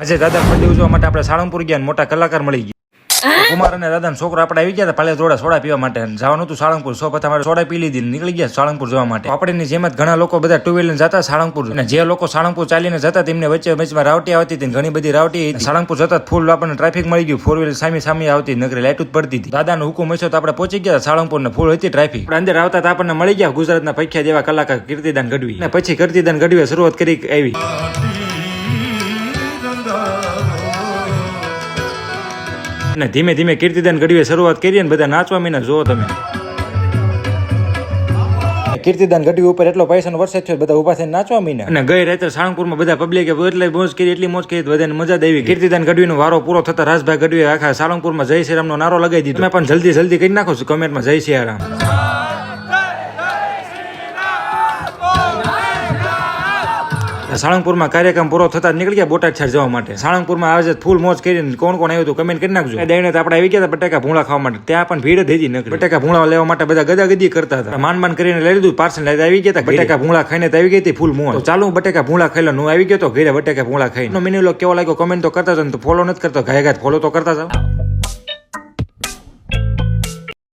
આજે દાદા બર્થડે ઉજવવા માટે આપણે સાળંગપુર ગયા, મોટા કલાકાર મળી ગયા. કુમાર અને દાદા છોકરો આપણે આવી ગયા હતા પાલે જોડા સોડા પીવા માટે. જવાનું હતું સાળંગપુર. સો પછી અમારે સોડા પી લીધી, નીકળી ગયા સાળંગપુર જવા માટે. આપણે જેમ જ ઘણા લોકો બધા ટુ વ્હીલર જતા સાળંગપુર, અને જે લોકો સાળંગપુર ચાલીને જતા તેમને વચ્ચે વચમાં રાવટી આવતી હતી, ઘણી બધી રાવટી. સાળંગપુર જતા ફૂલ આપણને ટ્રાફિક મળી ગયું. ફોર વ્હીલર સામે આવતી, નકરી લાઈટ જ પડતી હતી. દાદાનો હુકમ હશે તો આપણે પહોંચી ગયા સાળંગપુર ને ફૂલ હતી ટ્રાફિક. આપણે અંદર આવતા આપણને મળી ગયા ગુજરાતના પૈખ્યા જેવા કલાકાર કીર્તિદાન ગઢવી. અને પછી કીર્તિદાન ગઢવીએ શરૂઆત કરી આવી. અને ધીમે ધીમે કીર્તિદાન ગઢવીએ શરૂઆત કરી અને બધા નાચવા મીના. જો તમે કીર્તિદાન ગઢવી ઉપર એટલો પૈસાનો વરસાદ થયો, બધા ઉભા થઈને નાચવા મીના. અને ગઈ રાતે સાળંગપુરમાં બધા પબ્લિકે એટલે મોજ કરી, એટલી મોજ કરી, બધાને મજા જ આવી. કીર્તિદાન ગઢવીનો વારો પૂરો થતા રાજભાઈ ગઢવીએ આખા સાળંગપુરમાં જય શ્રી રામનો નારો લગાવી દીધો. તમે પણ જલ્દી કરી નાખો છો કમેન્ટમાં જય શ્રી રામ. સાળંગપુરમાં કાર્યક્રમ પૂરો થતા નીકળી ગયા બોટાદ છાડ જવા માટે. સાળંગપુરમાં આજે ફૂલ મોજ કરીને કોણ આવ્યું હતું કમેન્ટ કરી નાખજો. દઈને આપણે આવી ગયા હતા બટાકા ભૂંગળા ખાવા માટે. ત્યાં પણ ભીડ જ હતી નકરી. બટાકા ભૂંગળા લેવા માટે બધા ગદાગદી કરતા હતા. માન કરીને લઈ લીધું, પાર્સલ લઈ આવી ગયા હતા. બટાકા ભૂંગળા ખાઈને તો આવી ગઈ હતી ફૂલ મોજ. તો ચાલુ બટાકા ભૂંગળા ખાઈ લો. હું આવી ગયો તો ઘરે બટાકા ભૂંગળા ખાઈ. મિની લોક કેવો લાગ્યો કમેન્ટ તો કરતા હતા. ફોલો નથી કરતો, ઘાય ફોલો તો કરતા જાવ.